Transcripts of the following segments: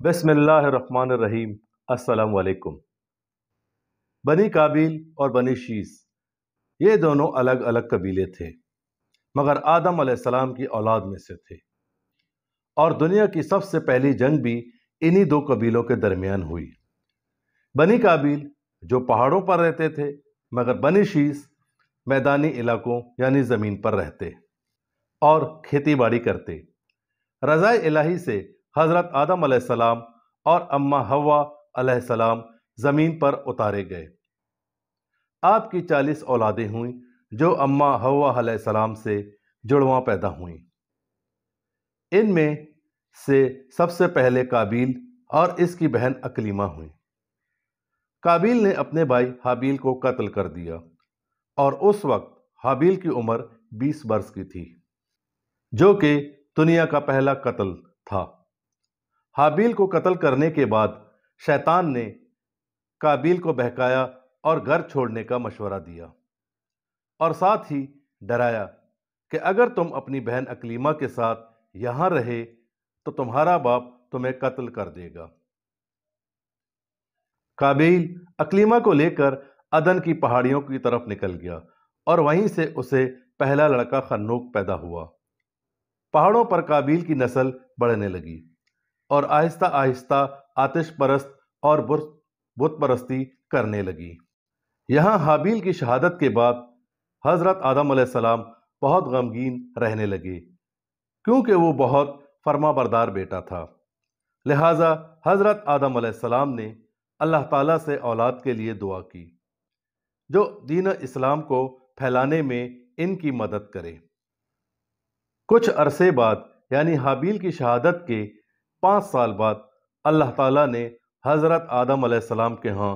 بسم اللہ الرحمن الرحیم۔ السلام علیکم۔ بنی قابیل اور بنی شیس یہ دونوں الگ الگ قبیلے تھے، مگر آدم علیہ السلام کی اولاد میں سے تھے، اور دنیا کی سب سے پہلی جنگ بھی انہی دو قبیلوں کے درمیان ہوئی۔ بنی قابیل جو پہاڑوں پر رہتے تھے، مگر بنی شیس میدانی علاقوں یعنی زمین پر رہتے اور کھیتی باڑی کرتے۔ رضا الہی سے حضرت آدم علیہ السلام اور اماں حوا علیہ السلام زمین پر اتارے گئے۔ آپ کی 40 اولادیں ہوئیں جو اماں حوا علیہ السلام سے جڑواں پیدا ہوئیں۔ ان میں سے سب سے پہلے قابیل اور اس کی بہن اکلیمہ ہوئیں۔ قابیل نے اپنے بھائی حابیل کو قتل کر دیا، اور اس وقت حابیل کی عمر 20 برس کی تھی، جو کہ دنیا کا پہلا قتل تھا۔ حابیل کو قتل کرنے کے بعد شیطان نے قابیل کو بہکایا اور گھر چھوڑنے کا مشورہ دیا، اور ساتھ ہی ڈرایا کہ اگر تم اپنی بہن اکلیمہ کے ساتھ یہاں رہے تو تمہارا باپ تمہیں قتل کر دے گا۔ قابیل اکلیمہ کو لے کر عدن کی پہاڑیوں کی طرف نکل گیا، اور وہیں سے اسے پہلا لڑکا خنوک پیدا ہوا۔ پہاڑوں پر قابیل کی نسل بڑھنے لگی، اور آہستہ آہستہ آتش پرست اور بت پرستی کرنے لگی۔ یہاں حابیل کی شہادت کے بعد حضرت آدم علیہ السلام بہت غمگین رہنے لگے، کیونکہ وہ بہت فرما بردار بیٹا تھا۔ لہٰذا حضرت آدم علیہ السلام نے اللہ تعالیٰ سے اولاد کے لیے دعا کی جو دین اسلام کو پھیلانے میں ان کی مدد کرے۔ کچھ عرصے بعد یعنی حابیل کی شہادت کے 5 سال بعد اللہ تعالیٰ نے حضرت آدم علیہ السلام کے ہاں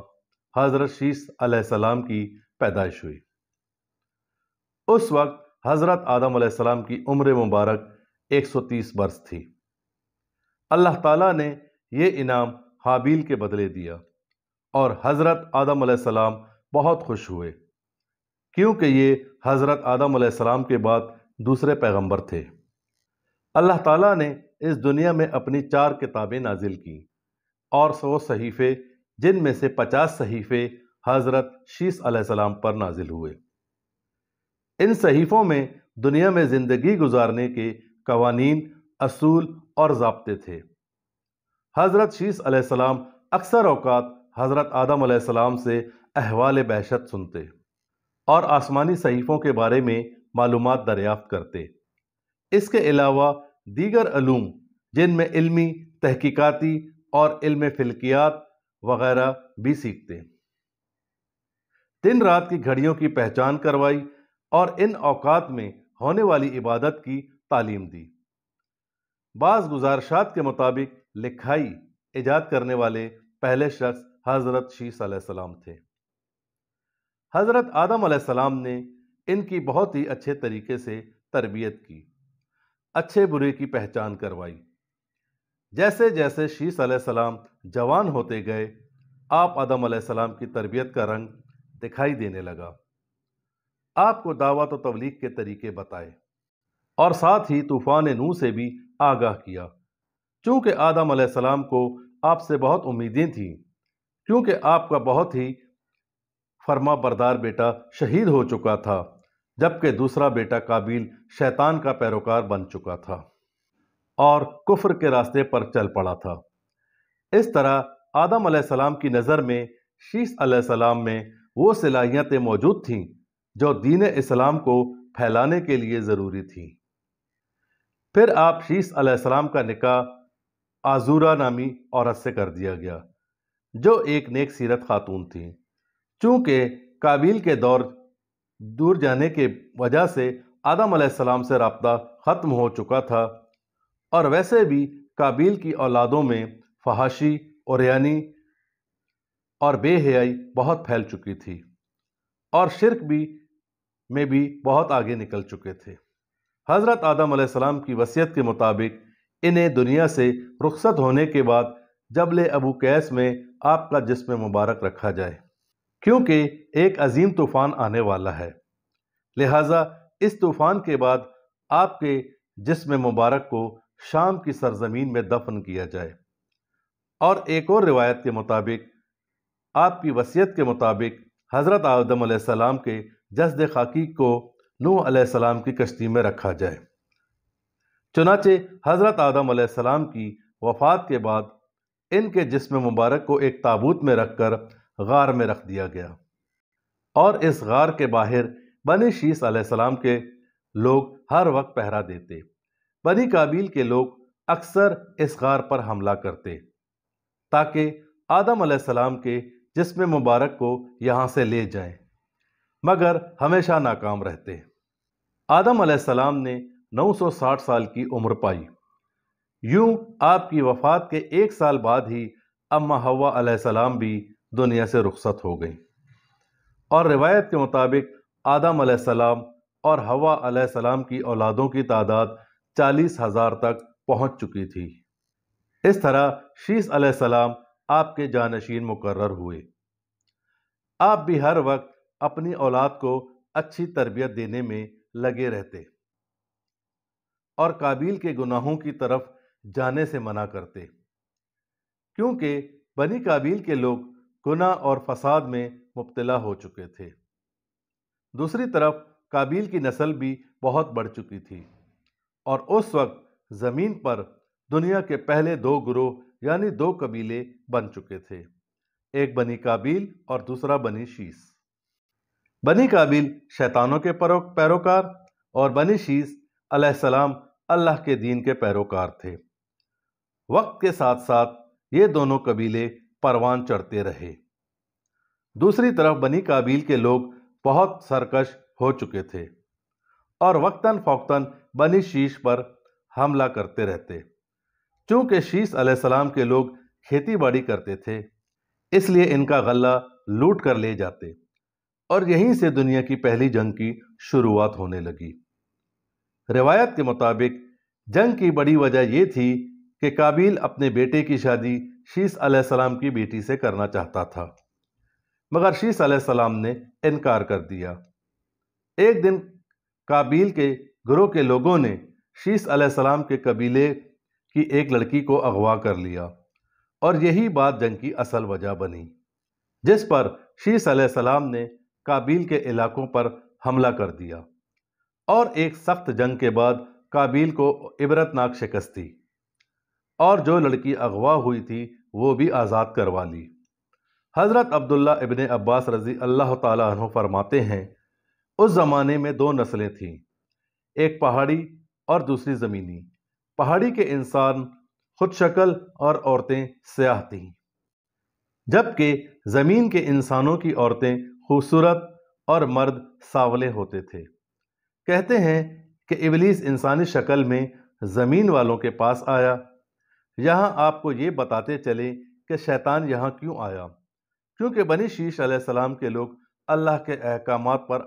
حضرت شیس علیہ السلام کی پیدائش ہوئی۔ اس وقت حضرت آدم علیہ السلام کی عمر مبارک 130 برس تھی۔ اللہ تعالیٰ نے یہ انعام حابیل کے بدلے دیا، اور حضرت آدم علیہ السلام بہت خوش ہوئے، کیونکہ یہ حضرت آدم علیہ السلام کے بعد دوسرے پیغمبر تھے۔ اللہ تعالیٰ نے اس دنیا میں اپنی 4 کتابیں نازل کیں، اور 100 صحیفے، جن میں سے 50 صحیفے حضرت شیس علیہ السلام پر نازل ہوئے۔ ان صحیفوں میں دنیا میں زندگی گزارنے کے قوانین، اصول اور ضابطے تھے۔ حضرت شیس علیہ السلام اکثر اوقات حضرت آدم علیہ السلام سے احوال بعثت سنتے اور آسمانی صحیفوں کے بارے میں معلومات دریافت کرتے۔ اس کے علاوہ دیگر علوم، جن میں علمی، تحقیقاتی اور علم فلکیات وغیرہ بھی سیکھتے۔ دن رات کی گھڑیوں کی پہچان کروائی، اور ان اوقات میں ہونے والی عبادت کی تعلیم دی۔ بعض گزارشات کے مطابق لکھائی ایجاد کرنے والے پہلے شخص حضرت شیس علیہ السلام تھے۔ حضرت آدم علیہ السلام نے ان کی بہت ہی اچھے طریقے سے تربیت کی، اچھے برے کی پہچان کروائی۔ جیسے جیسے شیس علیہ السلام جوان ہوتے گئے، آپ آدم علیہ السلام کی تربیت کا رنگ دکھائی دینے لگا۔ آپ کو دعوت و تبلیغ کے طریقے بتائے، اور ساتھ ہی طوفان نوح سے بھی آگاہ کیا، چونکہ آدم علیہ السلام کو آپ سے بہت امیدیں تھیں، کیونکہ آپ کا بہت ہی فرما بردار بیٹا شہید ہو چکا تھا، جبکہ دوسرا بیٹا قابیل شیطان کا پیروکار بن چکا تھا اور کفر کے راستے پر چل پڑا تھا۔ اس طرح آدم علیہ السلام کی نظر میں شیس علیہ السلام میں وہ صلاحیتیں موجود تھیں جو دین اسلام کو پھیلانے کے لیے ضروری تھیں۔ پھر آپ شیس علیہ السلام کا نکاح آزورا نامی عورت سے کر دیا گیا، جو ایک نیک سیرت خاتون تھی۔ چونکہ قابیل کے دور جانے کے وجہ سے آدم علیہ السلام سے رابطہ ختم ہو چکا تھا، اور ویسے بھی قابیل کی اولادوں میں فحاشی، عریانی اور بے حیائی بہت پھیل چکی تھی، اور شرک میں بھی بہت آگے نکل چکے تھے۔ حضرت آدم علیہ السلام کی وصیت کے مطابق انہیں دنیا سے رخصت ہونے کے بعد جبل ابو قیس میں آپ کا جسم مبارک رکھا جائے، کیونکہ ایک عظیم طوفان آنے والا ہے۔ لہٰذا اس طوفان کے بعد آپ کے جسم مبارک کو شام کی سرزمین میں دفن کیا جائے، اور ایک اور روایت کے مطابق آپ کی وصیت کے مطابق حضرت آدم علیہ السلام کے جسد خاکی کو نوح علیہ السلام کی کشتی میں رکھا جائے۔ چنانچہ حضرت آدم علیہ السلام کی وفات کے بعد ان کے جسم مبارک کو ایک تابوت میں رکھ کر غار میں رکھ دیا گیا، اور اس غار کے باہر بنی شیث علیہ السلام کے لوگ ہر وقت پہرا دیتے۔ بنی قابیل کے لوگ اکثر اس غار پر حملہ کرتے تاکہ آدم علیہ السلام کے جسم مبارک کو یہاں سے لے جائیں، مگر ہمیشہ ناکام رہتے۔ آدم علیہ السلام نے 960 سال کی عمر پائی۔ یوں آپ کی وفات کے 1 سال بعد ہی اماں حوا علیہ السلام بھی دنیا سے رخصت ہو گئیں، اور روایت کے مطابق آدم علیہ السلام اور حوا علیہ السلام کی اولادوں کی تعداد 40,000 تک پہنچ چکی تھی۔ اس طرح شیث علیہ السلام آپ کے جانشین مقرر ہوئے۔ آپ بھی ہر وقت اپنی اولاد کو اچھی تربیت دینے میں لگے رہتے اور قابیل کے گناہوں کی طرف جانے سے منع کرتے، کیونکہ بنی قابیل کے لوگ گناہ اور فساد میں مبتلا ہو چکے تھے۔ دوسری طرف قابیل کی نسل بھی بہت بڑھ چکی تھی، اور اس وقت زمین پر دنیا کے پہلے 2 گروہ یعنی 2 قبیلے بن چکے تھے، ایک بنی قابیل اور دوسرا بنی شیث۔ بنی قابیل شیطانوں کے پیروکار اور بنی شیث علیہ السلام اللہ کے دین کے پیروکار تھے۔ وقت کے ساتھ ساتھ یہ دونوں قبیلے پروان چڑھتے رہے۔ دوسری طرف بنی قابیل کے لوگ بہت سرکش ہو چکے تھے اور وقتاً فوقتاً بنی شیث پر حملہ کرتے رہتے۔ چونکہ شیث علیہ السلام کے لوگ کھیتی باڑی کرتے تھے، اس لیے ان کا غلہ لوٹ کر لے جاتے، اور یہیں سے دنیا کی پہلی جنگ کی شروعات ہونے لگی۔ روایت کے مطابق جنگ کی بڑی وجہ یہ تھی کہ قابیل اپنے بیٹے کی شادی شیث علیہ السلام کی بیٹی سے کرنا چاہتا تھا، مگر شیث علیہ السلام نے انکار کر دیا۔ ایک دن قابیل کے گروہ کے لوگوں نے شیث علیہ السلام کے قبیلے کی ایک لڑکی کو اغوا کر لیا، اور یہی بات جنگ کی اصل وجہ بنی، جس پر شیث علیہ السلام نے قابیل کے علاقوں پر حملہ کر دیا، اور ایک سخت جنگ کے بعد قابیل کو عبرتناک شکست دی، اور جو لڑکی اغوا ہوئی تھی وہ بھی آزاد کروا لی۔ حضرت عبداللہ ابن عباس رضی اللہ تعالیٰ عنہ فرماتے ہیں، اس زمانے میں 2 نسلیں تھیں، ایک پہاڑی اور دوسری زمینی۔ پہاڑی کے انسان خود شکل اور عورتیں سیاہ تھیں، جبکہ زمین کے انسانوں کی عورتیں خوبصورت اور مرد سانولے ہوتے تھے۔ کہتے ہیں کہ ابلیس انسانی شکل میں زمین والوں کے پاس آیا۔ یہاں آپ کو یہ بتاتے چلیں کہ شیطان یہاں کیوں آیا، کیونکہ بنی شیث علیہ السلام کے لوگ اللہ کے احکامات پر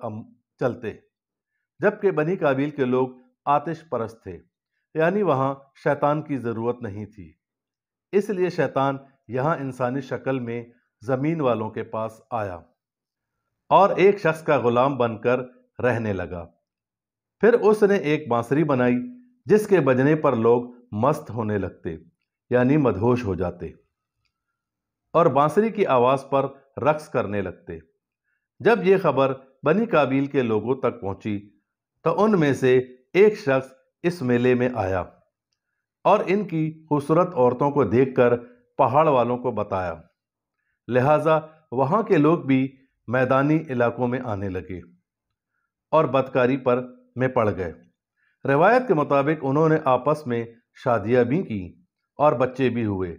چلتے، جبکہ بنی قابیل کے لوگ آتش پرست تھے، یعنی وہاں شیطان کی ضرورت نہیں تھی۔ اس لیے شیطان یہاں انسانی شکل میں زمین والوں کے پاس آیا اور ایک شخص کا غلام بن کر رہنے لگا۔ پھر اس نے ایک بانسری بنائی جس کے بجنے پر لوگ مست ہونے لگتے، یعنی مدہوش ہو جاتے، اور بانسری کی آواز پر رقص کرنے لگتے۔ جب یہ خبر بنی قابیل کے لوگوں تک پہنچی تو ان میں سے ایک شخص اس میلے میں آیا اور ان کی خوبصورت عورتوں کو دیکھ کر پہاڑ والوں کو بتایا، لہٰذا وہاں کے لوگ بھی میدانی علاقوں میں آنے لگے اور بدکاری میں پڑ گئے۔ روایت کے مطابق انہوں نے آپس میں شادیاں بھی کی اور بچے بھی ہوئے،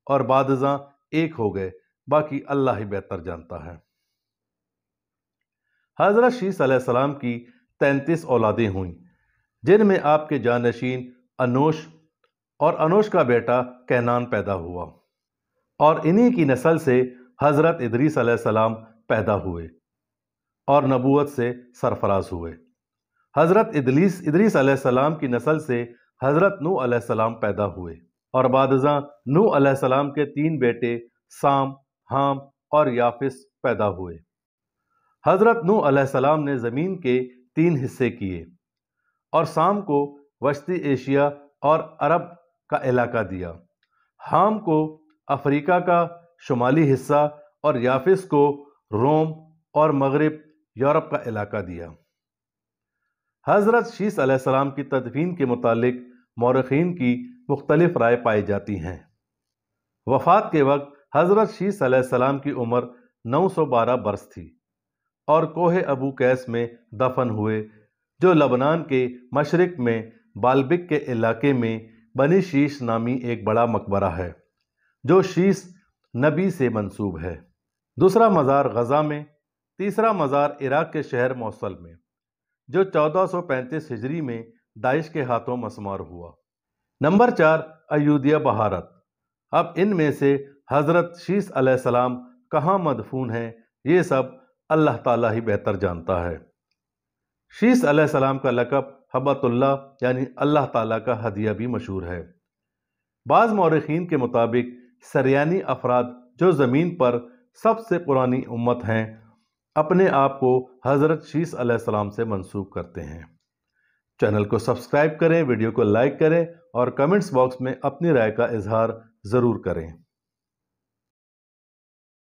اور بعد ازاں ایک ہو گئے، باقی اللہ ہی بہتر جانتا ہے۔ حضرت شیث علیہ السلام کی 33 اولادیں ہوئیں، جن میں آپ کے جانشین انوش اور انوش کا بیٹا کینان پیدا ہوا، اور انہی کی نسل سے حضرت ادریس علیہ السلام پیدا ہوئے اور نبوت سے سرفراز ہوئے۔ حضرت ادریس علیہ السلام کی نسل سے حضرت نوح علیہ السلام پیدا ہوئے، اور بعد ازاں نوح علیہ السلام کے 3 بیٹے سام، حام اور یافس پیدا ہوئے۔ حضرت نوح علیہ السلام نے زمین کے 3 حصے کیے اور سام کو وسطی ایشیا اور عرب کا علاقہ دیا، حام کو افریقہ کا شمالی حصہ اور یافس کو روم اور مغرب یورپ کا علاقہ دیا۔ حضرت شیس علیہ السلام کی تدفین کے متعلق مورخین کی مختلف رائے پائی جاتی ہیں۔ وفات کے وقت حضرت شیس علیہ السلام کی عمر 912 برس تھی اور کوہ ابو قیس میں دفن ہوئے، جو لبنان کے مشرق میں بالبک کے علاقے میں بنی شیش نامی ایک بڑا مقبرہ ہے، جو شیس نبی سے منسوب ہے۔ دوسرا مزار غزہ میں، تیسرا مزار عراق کے شہر موصل میں، جو 1435 ہجری میں داعش کے ہاتھوں مسمار ہوا۔ نمبر 4 ایودھیا بہارت۔ اب ان میں سے حضرت شیس علیہ السلام کہاں مدفون ہیں، یہ سب اللہ تعالیٰ ہی بہتر جانتا ہے۔ شیس علیہ السلام کا لقب ہبۃ اللہ یعنی اللہ تعالیٰ کا ہدیہ بھی مشہور ہے۔ بعض مورخین کے مطابق سریانی افراد جو زمین پر سب سے پرانی امت ہیں، اپنے آپ کو حضرت شیس علیہ السلام سے منسوب کرتے ہیں۔ چینل کو سبسکرائب کریں، ویڈیو کو لائک کریں اور کمنٹس باکس میں اپنی رائے کا اظہار ضرور کریں۔